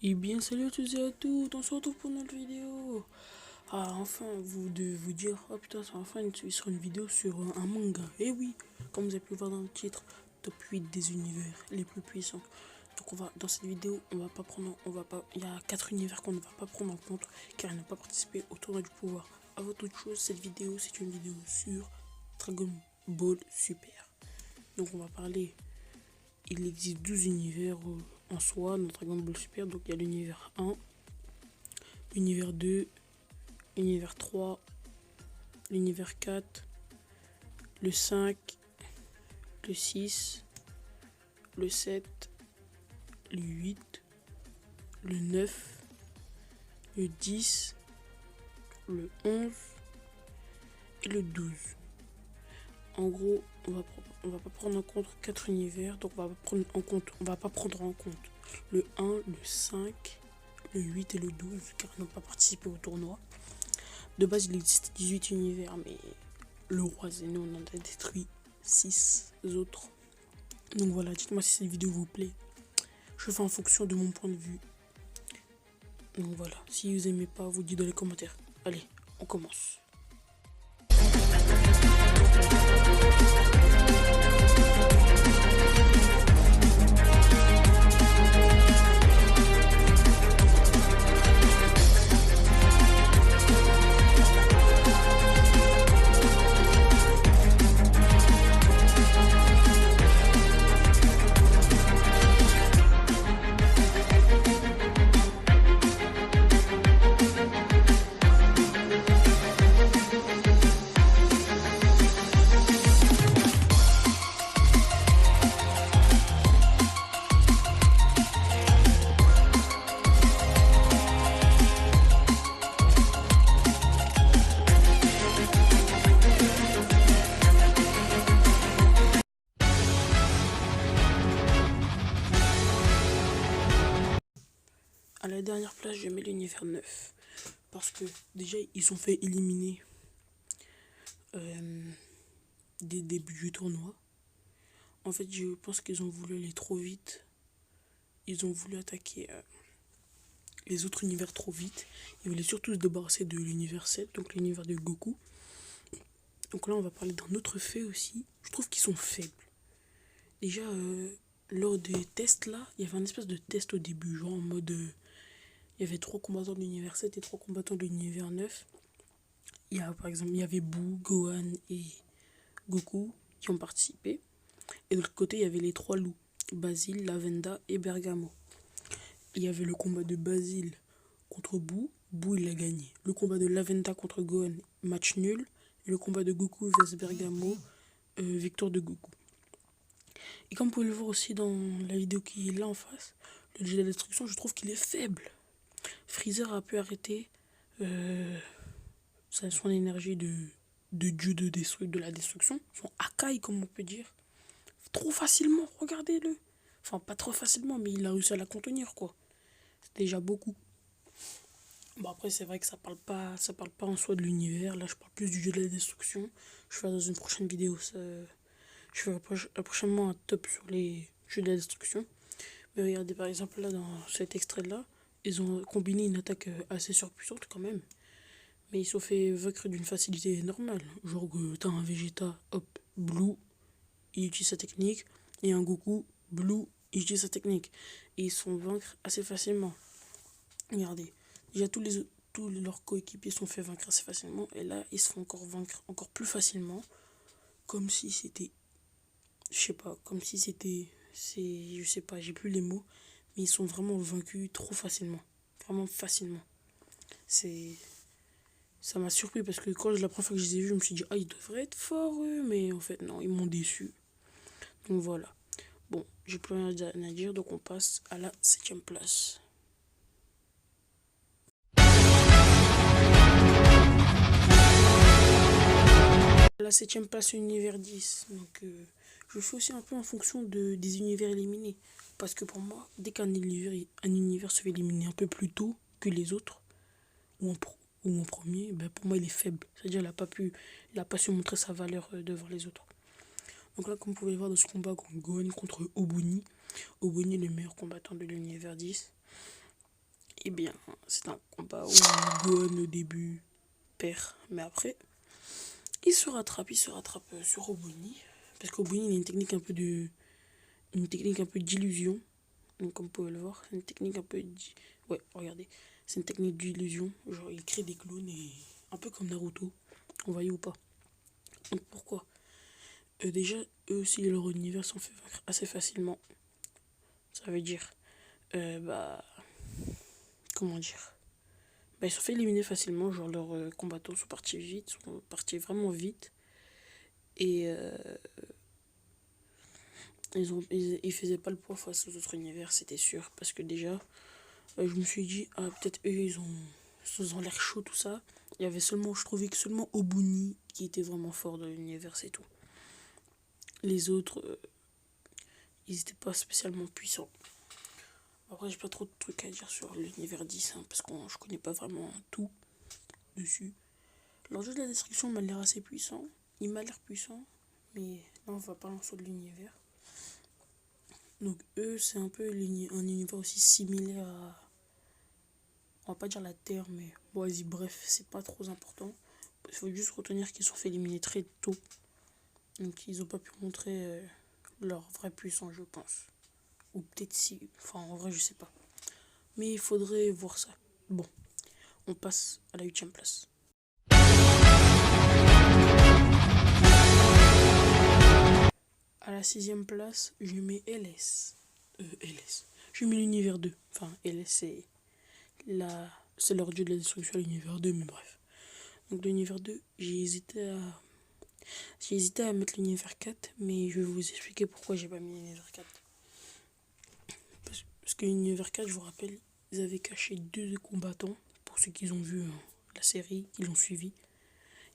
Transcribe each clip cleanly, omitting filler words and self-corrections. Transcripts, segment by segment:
Et bien salut à tous et à toutes, on se retrouve pour notre vidéo. Ah enfin, vous devez vous dire, oh putain c'est enfin sur une vidéo sur un manga. Et oui, comme vous avez pu le voir dans le titre, top 8 des univers les plus puissants. Donc dans cette vidéo, il y a 4 univers qu'on ne va pas prendre en compte car ils n'ont pas participé au tournoi du pouvoir. Avant toute chose, cette vidéo c'est une vidéo sur Dragon Ball Super. Donc on va parler, il existe 12 univers en soi dans Dragon Ball Super. Donc il y a l'univers 1, l'univers 2, l'univers 3, l'univers 4, le 5, le 6, le 7, le 8, le 9, le 10, le 11 et le 12. En gros, on va pas prendre en compte 4 univers, donc on va pas prendre en compte le 1, le 5, le 8 et le 12 car ils n'ont pas participé au tournoi. De base, il existe 18 univers, mais le roi Zeno en a détruit 6 autres. Donc voilà, dites-moi si cette vidéo vous plaît. Je fais en fonction de mon point de vue. Donc voilà, si vous aimez pas, vous dites dans les commentaires. Allez, on commence. À la dernière place, je mets l'univers 9. Parce que déjà, ils sont fait éliminer dès le début du tournoi. En fait, je pense qu'ils ont voulu aller trop vite. Ils ont voulu attaquer les autres univers trop vite. Ils voulaient surtout se débarrasser de l'univers 7, donc l'univers de Goku. Donc là, on va parler d'un autre fait aussi. Je trouve qu'ils sont faibles. Déjà, lors des tests là, il y avait un espèce de test au début, genre en mode. Il y avait 3 combattants de l'univers 7 et 3 combattants de l'univers 9. Par exemple, il y avait Boo, Gohan et Goku qui ont participé. Et de l'autre côté, il y avait les 3 loups, Basile, Lavenda et Bergamo. Il y avait le combat de Basile contre Boo. Boo, il a gagné. Le combat de Lavenda contre Gohan, match nul. Et le combat de Goku vs Bergamo, victoire de Goku. Et comme vous pouvez le voir aussi dans la vidéo qui est là en face, le jet de la destruction, je trouve qu'il est faible. Freezer a pu arrêter son énergie de dieu de la destruction, son Akai comme on peut dire, trop facilement, regardez-le. Enfin, pas trop facilement, mais il a réussi à la contenir, quoi. C'est déjà beaucoup. Bon, après, c'est vrai que ça parle pas en soi de l'univers. Là, je parle plus du jeu de la destruction. Je ferai dans une prochaine vidéo, je ferai prochainement un top sur les jeux de la destruction. Mais regardez, par exemple, là, dans cet extrait-là, ils ont combiné une attaque assez surpuissante quand même. Mais ils se sont fait vaincre d'une facilité normale. Genre que t'as un Vegeta, hop, Blue, il utilise sa technique. Et un Goku, Blue, il utilise sa technique. Et ils se font vaincre assez facilement. Regardez, déjà tous leurs coéquipiers sont fait vaincre assez facilement. Et là, ils se font encore vaincre encore plus facilement. Comme si c'était... Je sais pas, comme si c'était... Je sais pas, j'ai plus les mots. Mais ils sont vraiment vaincus trop facilement. Vraiment facilement. Ça m'a surpris parce que la première fois que je les ai vus, je me suis dit, ah, ils devraient être forts, eux. Mais en fait, non, ils m'ont déçu. Donc voilà. Bon, j'ai plus rien à dire, donc on passe à la 7ème place. La 7ème place, univers 10. Donc, je fais aussi un peu en fonction des univers éliminés. Parce que pour moi, dès qu'un univers se fait éliminer un peu plus tôt que les autres, ou en premier, ben pour moi, il est faible. C'est-à-dire il a pas su montrer sa valeur devant les autres. Donc là, comme vous pouvez le voir dans ce combat, Gohan contre Obuni. Obuni est le meilleur combattant de l'univers 10. Eh bien, c'est un combat où Gohan au début perd, mais après, il se rattrape sur Obuni. Parce qu'Obuni, il a une technique un peu d'illusion. Donc, comme vous pouvez le voir, c'est une technique un peu. Ouais, regardez. C'est une technique d'illusion. Genre, il crée des clones et. Un peu comme Naruto. On voyait ou pas. Donc, pourquoi déjà, eux aussi, leur univers s'en fait vaincre assez facilement. Ça veut dire. Bah. Comment dire. Bah, ils se sont fait éliminer facilement. Genre, leurs combattants sont partis vite. Sont partis vraiment vite. Et. Ils faisaient pas le poids face aux autres univers, c'était sûr. Parce que déjà, je me suis dit, ah, peut-être eux, ils ont l'air chaud, tout ça. Il y avait seulement, je trouvais que seulement Obuni qui était vraiment fort dans l'univers, c'est tout. Les autres, ils étaient pas spécialement puissants. Après, j'ai pas trop de trucs à dire sur l'univers 10, hein, parce que je connais pas vraiment tout dessus. L'enjeu de la destruction m'a l'air assez puissant. Il m'a l'air puissant, mais là, on va parler en de l'univers. Donc, eux, c'est un peu un univers aussi similaire à. On va pas dire la Terre, mais bon, vas-y, bref, c'est pas trop important. Il faut juste retenir qu'ils sont fait éliminer très tôt. Donc, ils ont pas pu montrer leur vraie puissance, je pense. Ou peut-être si. Enfin, en vrai, je sais pas. Mais il faudrait voir ça. Bon, on passe à la 8e place. À la 6e place, je mets LS. LS. Je mets l'univers 2. Enfin, LS, c'est leur dieu de la destruction à l'univers 2, mais bref. Donc, l'univers 2, j'ai hésité à mettre l'univers 4, mais je vais vous expliquer pourquoi j'ai pas mis l'univers 4. Parce que l'univers 4, je vous rappelle, ils avaient caché deux combattants. Pour ceux qui ont vu la série, qui l'ont suivi,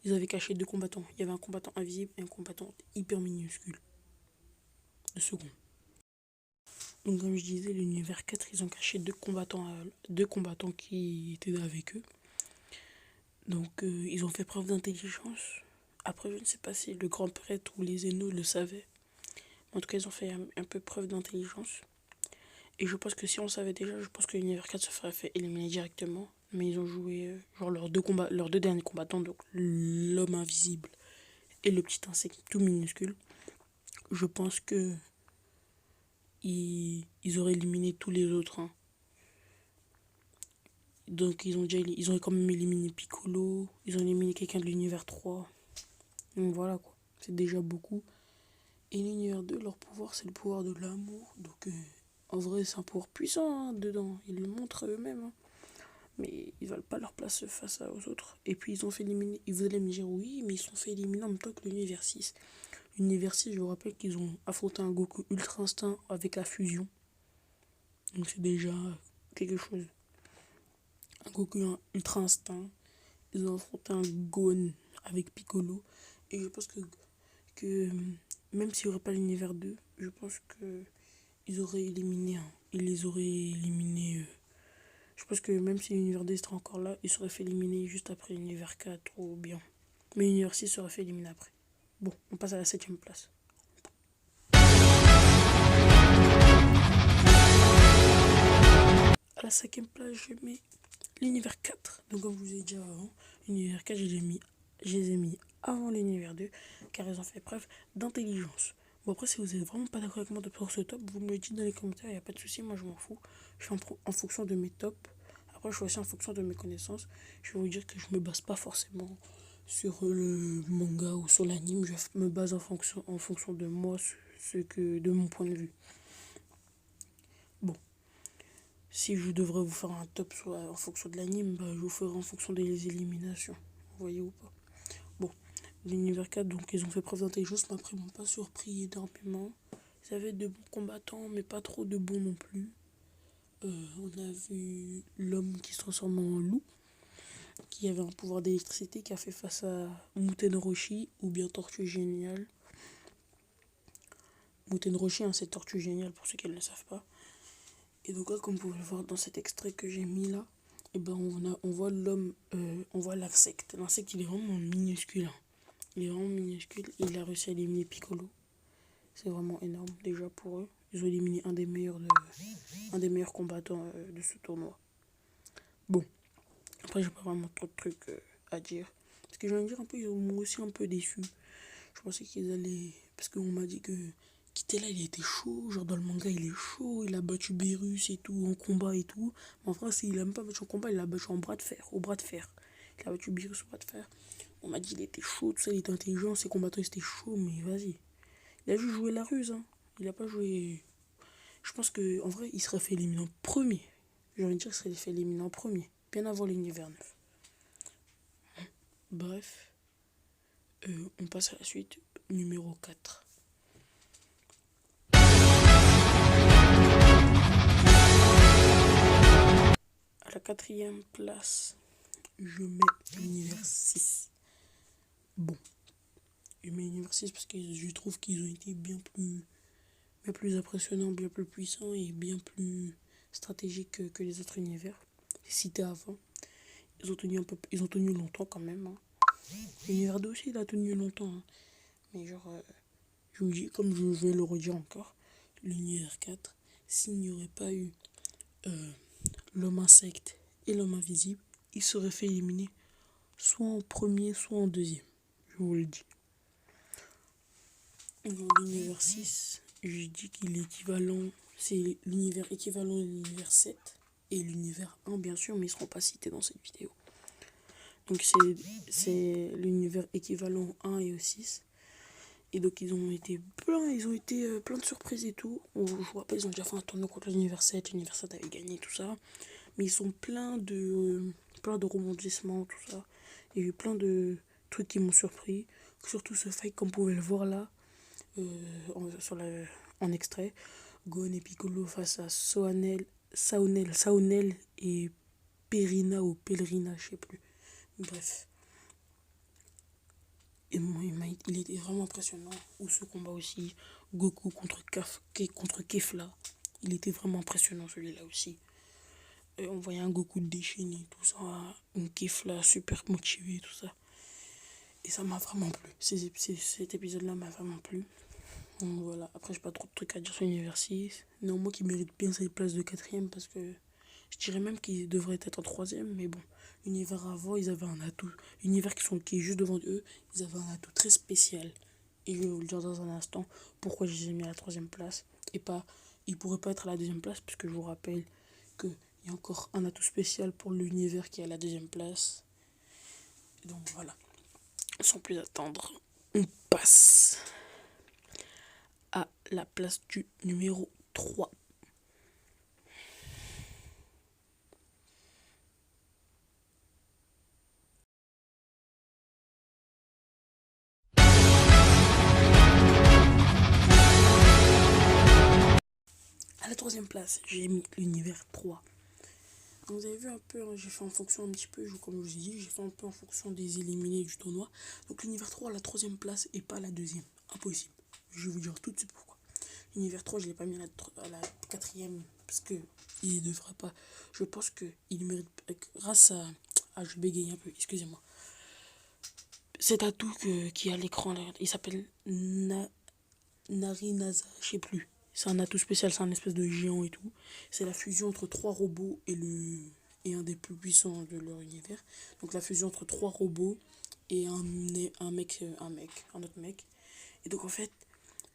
ils avaient caché deux combattants. Il y avait un combattant invisible et un combattant hyper minuscule. 2 secondes. Donc, comme je disais, l'univers 4, ils ont caché deux combattants qui étaient avec eux. Donc, ils ont fait preuve d'intelligence. Après, je ne sais pas si le grand prêtre ou les Zénos le savaient. En tout cas, ils ont fait un peu preuve d'intelligence. Et je pense que si on savait déjà, je pense que l'univers 4 se ferait fait éliminer directement. Mais ils ont joué genre leurs deux derniers combattants, donc l'homme invisible et le petit insecte tout minuscule. Je pense que ils auraient éliminé tous les autres. Hein. Donc ils ont quand même éliminé Piccolo, ils ont éliminé quelqu'un de l'univers 3. Donc voilà quoi, c'est déjà beaucoup. Et l'univers 2, leur pouvoir, c'est le pouvoir de l'amour. Donc en vrai, c'est un pouvoir puissant hein, dedans. Ils le montrent eux-mêmes. Hein. Mais ils veulent pas leur place face aux autres. Et puis ils ont fait éliminer. Vous allez me dire oui, mais ils sont fait éliminer en même temps que l'univers 6. L'univers 6, je vous rappelle qu'ils ont affronté un Goku Ultra Instinct avec la fusion. Donc c'est déjà quelque chose. Un Goku Ultra Instinct. Ils ont affronté un Gohan avec Piccolo. Et je pense que même s'il n'y aurait pas l'univers 2, je pense que ils auraient éliminé. Ils les auraient éliminés. Je pense que même si l'univers 2 serait encore là, il serait fait éliminer juste après l'univers 4 ou bien. Mais l'univers 6 serait fait éliminer après. Bon, on passe à la 7e place. À la 5e place, je mets l'univers 4. Donc comme je vous ai dit avant, l'univers 4, je les ai mis avant l'univers 2, car ils ont fait preuve d'intelligence. Bon après, si vous êtes vraiment pas d'accord avec moi pour ce top, vous me le dites dans les commentaires, il n'y a pas de souci, moi je m'en fous. Je fais en fonction de mes tops. Après, je fais aussi en fonction de mes connaissances. Je vais vous dire que je me base pas forcément sur le manga ou sur l'anime. Je me base en fonction de moi, de mon point de vue. Bon, si je devrais vous faire un top soit en fonction de l'anime, bah, je vous ferai en fonction des éliminations. Vous voyez ou pas? Bon, l'univers 4, donc ils ont fait preuve d'intelligence, mais après ils m'ont pas surpris énormément. Ils avaient de bons combattants, mais pas trop de bons non plus. On a vu l'homme qui se transforme en loup, qui avait un pouvoir d'électricité, qui a fait face à Muten Roshi ou bien Tortue Géniale. Muten Roshi, hein, c'est Tortue Géniale pour ceux qui ne le savent pas. Et donc là, comme vous pouvez le voir dans cet extrait que j'ai mis là, et ben on voit l'homme, on voit l'insecte. L'insecte, il est vraiment minuscule. Hein. Il est vraiment minuscule et il a réussi à éliminer Piccolo. C'est vraiment énorme déjà pour eux. Ils ont éliminé un des meilleurs combattants de ce tournoi. Bon, après, j'ai pas vraiment trop de trucs à dire. Parce que je viens de dire un peu, ils m'ont aussi un peu déçu. Je pensais qu'ils allaient. Parce qu'on m'a dit que Kitela il était chaud. Genre dans le manga, il est chaud. Il a battu Beerus et tout, en combat et tout. Mais en vrai, il a même pas battu en combat, il l'a battu en bras de fer. Au bras de fer. Il a battu Beerus au bras de fer. On m'a dit qu'il était chaud, tout ça, il était intelligent, ses combattants ils étaient chauds, mais vas-y. Il a juste joué la ruse, hein. Il a pas joué. Je pense que en vrai, il serait fait éliminer en premier. J'ai envie de dire qu'il serait fait éliminer en premier. Bien avant l'univers 9. Bref, on passe à la suite. Numéro 4. À la quatrième place, je mets l'univers 6. Bon, je mets l'univers 6 parce que je trouve qu'ils ont été bien plus impressionnants, bien plus puissants et bien plus stratégiques que les autres univers cités avant. Ils ont tenu longtemps quand même, hein. L'univers 2 aussi, il a tenu longtemps, hein. Mais genre, je vous dis, comme je vais le redire encore, l'univers 4, s'il n'y aurait pas eu euh, l'homme insecte et l'homme invisible, il serait fait éliminer soit en premier, soit en deuxième. Je vous le dis. Dans l'univers 6, je dis qu'il est équivalent, c'est l'univers équivalent de l'univers 7 et l'univers 1 bien sûr, mais ils ne seront pas cités dans cette vidéo. Donc c'est l'univers équivalent au 1 et au 6. Et donc ils ont été plein de surprises et tout. Je vous rappelle, ils ont déjà fait un tournoi contre l'univers 7. L'univers 7 avait gagné tout ça. Mais ils sont plein de rebondissements, tout ça. Il y a eu plein de trucs qui m'ont surpris. Surtout ce fight, comme vous pouvez le voir là, en extrait. Gon et Piccolo face à Saonel et Perina ou Pèlerina, je sais plus. Bref. Et il était vraiment impressionnant. Ou ce combat aussi, Goku contre Kefla. Il était vraiment impressionnant celui-là aussi. Et on voyait un Goku déchaîné, tout ça. Un Kefla super motivé, tout ça. Et ça m'a vraiment plu. Cet épisode-là m'a vraiment plu. Donc voilà, après j'ai pas trop de trucs à dire sur l'univers 6. Néanmoins qui mérite bien cette place de quatrième parce que je dirais même qu'il devrait être en troisième, mais bon. L'univers avant, ils avaient un atout. L'univers qui est juste devant eux, ils avaient un atout très spécial. Et je vais vous le dire dans un instant pourquoi je les ai mis à la troisième place. Et pas, ils pourraient pas être à la deuxième place, puisque je vous rappelle qu'il y a encore un atout spécial pour l'univers qui est à la deuxième place. Et donc voilà, sans plus attendre, on passe à la place du numéro 3. À la troisième place, j'ai mis l'univers 3. Vous avez vu un peu, hein, j'ai fait en fonction un petit peu, comme je vous ai dit, j'ai fait un peu en fonction des éliminés du tournoi. Donc l'univers 3 à la troisième place et pas à la deuxième. Impossible. Je vais vous dire tout de suite pourquoi. L'univers 3, je ne l'ai pas mis à la quatrième parce qu'il ne devrait pas. Je pense qu'il mérite, grâce à... Ah, je bégaye un peu, excusez-moi. Cet atout qui est à l'écran, là, il s'appelle Narinaza, je sais plus. C'est un atout spécial, c'est un espèce de géant et tout. C'est la fusion entre trois robots et un des plus puissants de leur univers. Donc la fusion entre trois robots et un autre mec. Et donc en fait,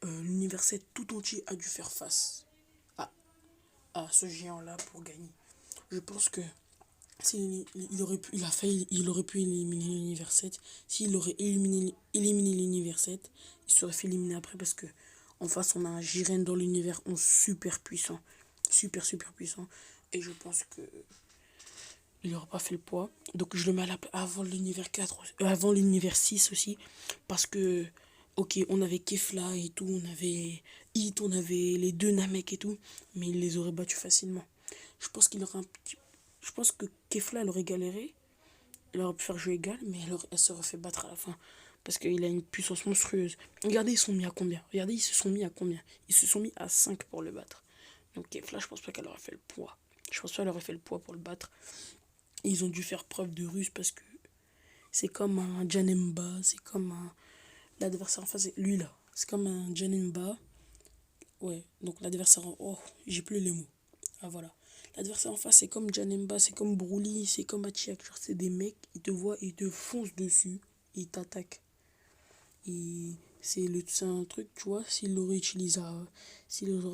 l'univers 7 tout entier a dû faire face à, à ce géant-là pour gagner. Je pense que il aurait pu éliminer l'univers 7. S'il aurait éliminé l'univers 7, il serait fait éliminer après parce que en face on a un Jiren dans l'univers 11 super puissant. Super puissant. Et je pense que il n'aurait pas fait le poids. Donc je le mets avant l'univers 4, avant l'univers 6 aussi. Parce que, ok, on avait Kefla et tout, on avait Hit, on avait les deux Namek et tout. Mais il les aurait battus facilement. Je pense qu'il aurait un petit. Je pense que Kefla, elle aurait galéré. Elle aurait pu faire jeu égal, mais elle s'aurait fait battre à la fin. Parce qu'il a une puissance monstrueuse. Regardez, ils sont mis à combien? Regardez, ils se sont mis à combien? Ils se sont mis à 5 pour le battre. Donc Kefla, je pense pas qu'elle aurait fait le poids. Je pense pas qu'elle aurait fait le poids pour le battre. Et ils ont dû faire preuve de ruse parce que c'est comme un Janemba, c'est comme un. L'adversaire en face, lui là. C'est comme un Janemba. Ouais, donc l'adversaire. Oh, j'ai plus les mots. Ah voilà. L'adversaire en face, c'est comme Janemba, c'est comme Broly, c'est comme Achiak. Genre, c'est des mecs, ils te voient, ils te foncent dessus, ils t'attaquent. Et c'est un truc, tu vois, s'ils l'auraient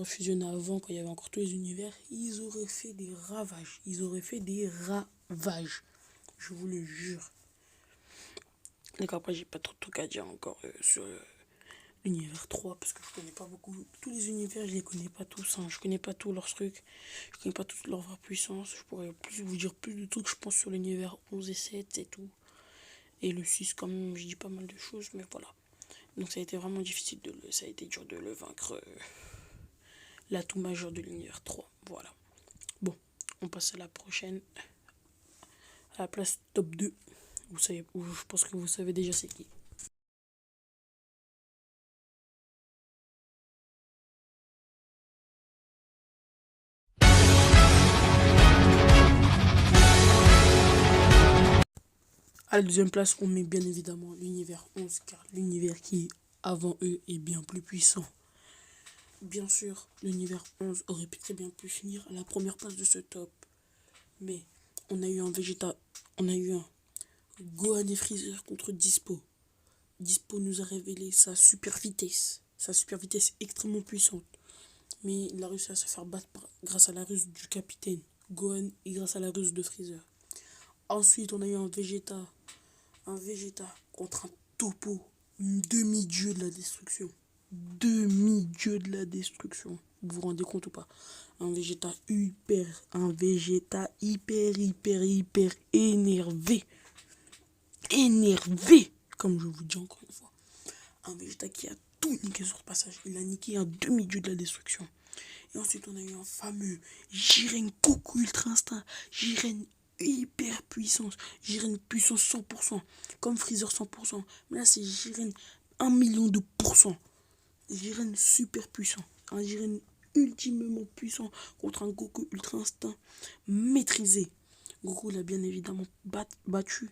fusionné avant, quand il y avait encore tous les univers, ils auraient fait des ravages. Ils auraient fait des ravages. Je vous le jure. D'accord, après, j'ai pas trop de trucs à dire encore sur l'univers 3, parce que je connais pas beaucoup. Tous les univers, je les connais pas tous. Hein. Je connais pas tous leurs trucs. Je connais pas toute leur vraie puissance. Je pourrais plus vous dire plus de trucs, je pense, sur l'univers 11 et 7 et tout. Et le 6, quand même, je dis pas mal de choses, mais voilà. Donc ça a été vraiment difficile ça a été dur de le vaincre. L'atout majeur de l'univers 3. Voilà. Bon, on passe à la prochaine. À la place top 2. Vous savez, je pense que vous savez déjà c'est qui. À la deuxième place, on met bien évidemment l'univers 11, car l'univers qui est avant eux est bien plus puissant. Bien sûr, l'univers 11 aurait pu très bien pu finir à la première place de ce top. Mais on a eu un Vegeta, on a eu un Gohan et Freezer contre Dispo. Dispo nous a révélé sa super vitesse extrêmement puissante. Mais il a réussi à se faire battre grâce à la ruse du capitaine Gohan et grâce à la ruse de Freezer. Ensuite, on a eu un Vegeta contre un Topo, un demi-dieu de la destruction. Demi-dieu de la destruction. Vous vous rendez compte ou pas? Un Vegeta hyper énervé. Énervé, comme je vous dis encore une fois. Un Vegeta qui a tout niqué sur ce passage. Il a niqué un demi-dieu de la destruction. Et ensuite, on a eu un fameux Jiren Goku Ultra Instinct. Jiren hyper puissance. Jiren puissance 100%. Comme Freezer 100%. Mais là, c'est Jiren 1 million de pourcents. Jiren super puissant. Un Jiren ultimement puissant contre un Goku Ultra Instinct maîtrisé. Goku l'a bien évidemment battu.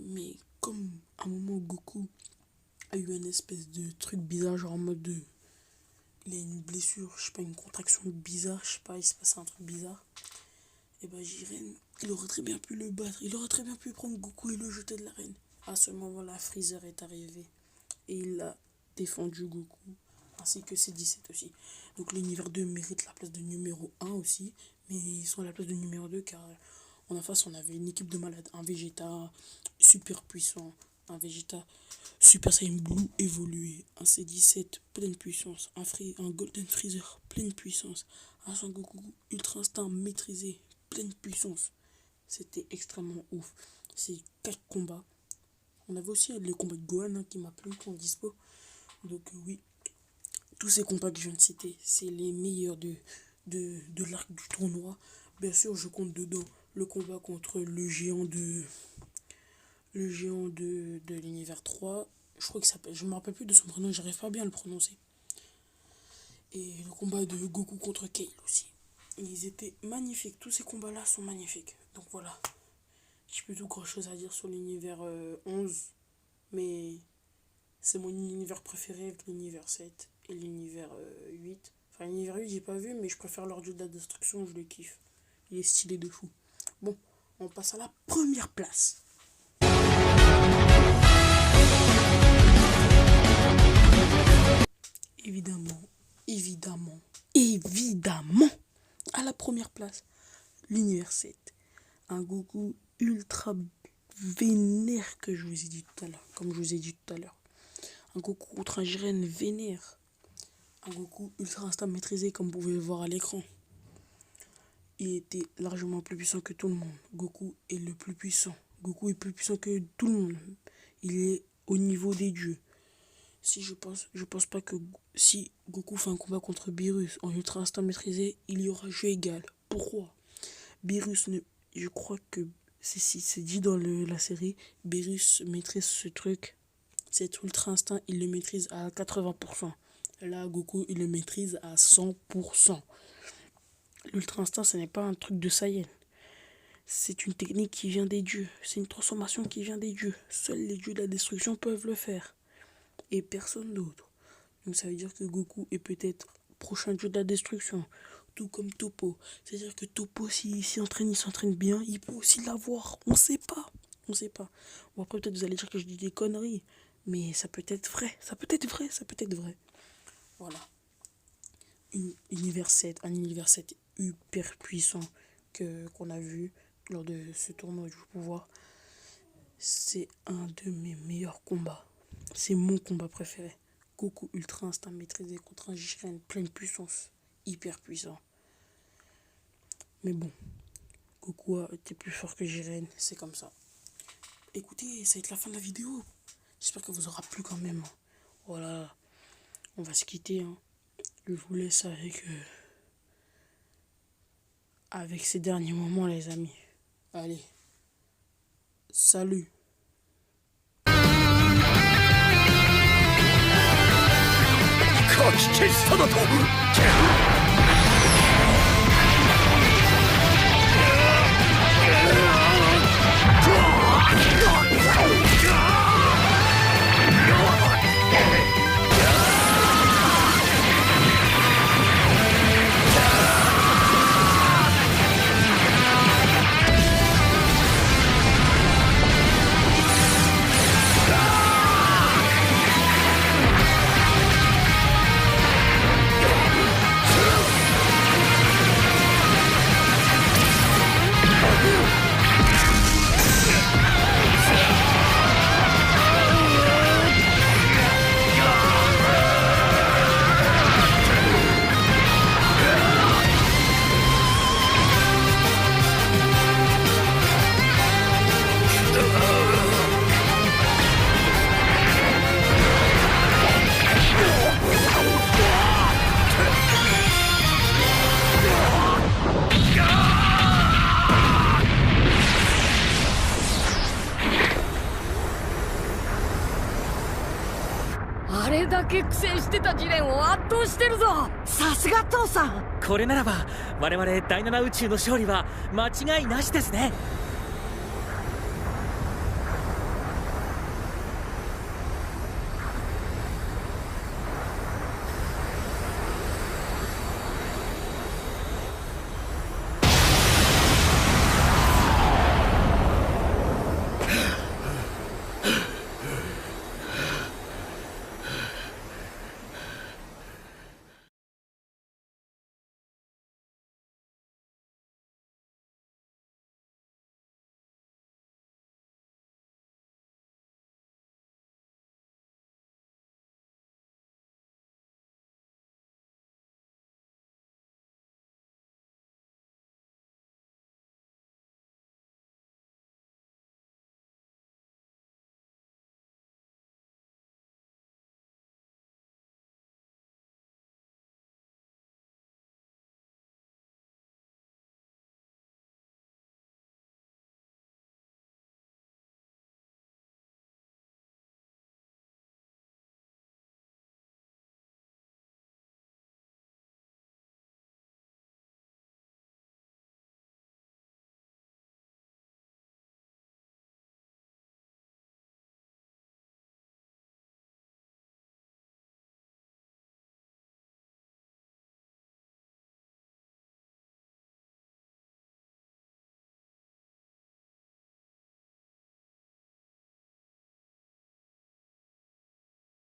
Mais comme à un moment Goku a eu une espèce de truc bizarre, genre en mode de... Il a une blessure, je sais pas, une contraction bizarre, je sais pas, il se passe un truc bizarre. Et bah Jiren, il aurait très bien pu le battre, il aurait très bien pu prendre Goku et le jeter de l'arène. À ce moment-là, Freezer est arrivé et il a défendu Goku, ainsi que C17 aussi. Donc l'univers 2 mérite la place de numéro 1 aussi, mais ils sont à la place de numéro 2 car en face on avait une équipe de malades, un Vegeta super puissant, un Vegeta Super Saiyan Blue évolué, un C17 pleine puissance, un Golden Freezer pleine puissance, un Son Goku Ultra Instinct maîtrisé, pleine puissance. C'était extrêmement ouf. Ces 4 combats. On avait aussi le combat de Gohan hein, qui m'a plu pour dispo. Donc oui, tous ces combats que je viens de citer, c'est les meilleurs de l'arc du tournoi. Bien sûr, je compte dedans le combat contre le géant de l'univers 3. Je crois qu'il s'appelle, je me rappelle plus de son prénom, j'arrive pas bien à le prononcer. Et le combat de Goku contre Kale aussi. Ils étaient magnifiques, tous ces combats-là sont magnifiques. Donc voilà, j'ai plus tout grand chose à dire sur l'univers 11, mais c'est mon univers préféré avec l'univers 7 et l'univers 8. Enfin, l'univers 8, j'ai pas vu, mais je préfère l'ordre de la destruction, je le kiffe. Il est stylé de fou. Bon, on passe à la première place. Évidemment, à la première place, l'univers 7. Un Goku ultra vénère que je vous ai dit tout à l'heure, comme je vous ai dit tout à l'heure. Un Goku contre un Jiren vénère. Un Goku ultra instinct maîtrisé comme vous pouvez le voir à l'écran. Il était largement plus puissant que tout le monde. Goku est le plus puissant. Goku est plus puissant que tout le monde. Il est au niveau des dieux. Si je pense pas que si Goku fait un combat contre Beerus en ultra instinct maîtrisé, il y aura jeu égal. Pourquoi? Beerus ne, je crois que c'est dit dans la série, Beerus maîtrise ce truc, cet ultra instinct, il le maîtrise à 80%. Là, Goku, il le maîtrise à 100%. L'ultra instinct, ce n'est pas un truc de Saiyan. C'est une technique qui vient des dieux. C'est une transformation qui vient des dieux. Seuls les dieux de la destruction peuvent le faire. Et personne d'autre. Donc ça veut dire que Goku est peut-être prochain dieu de la destruction. tout comme Topo. C'est-à-dire que Topo, s'il s'entraîne, il s'entraîne bien, il peut aussi l'avoir. On sait pas. On sait pas. Bon, après, peut-être vous allez dire que je dis des conneries. Mais ça peut être vrai. Ça peut être vrai. Ça peut être vrai. Voilà. Univers 7, un univers 7 hyper puissant qu'on a vu lors de ce tournoi du pouvoir. C'est un de mes meilleurs combats. C'est mon combat préféré. Goku Ultra Instinct maîtrisé contre un Jiren pleine puissance. Hyper puissant. Mais bon, Goku était plus fort que Jiren, c'est comme ça. Écoutez, ça va être la fin de la vidéo. J'espère que vous aura plu quand même. Voilà, on va se quitter. Hein. Je vous laisse avec ces derniers moments, les amis. Allez, salut.あれだけ苦戦してたジレンを圧倒してるぞ。さすが父さん。これならば我々第7宇宙の勝利は間違いなしですね。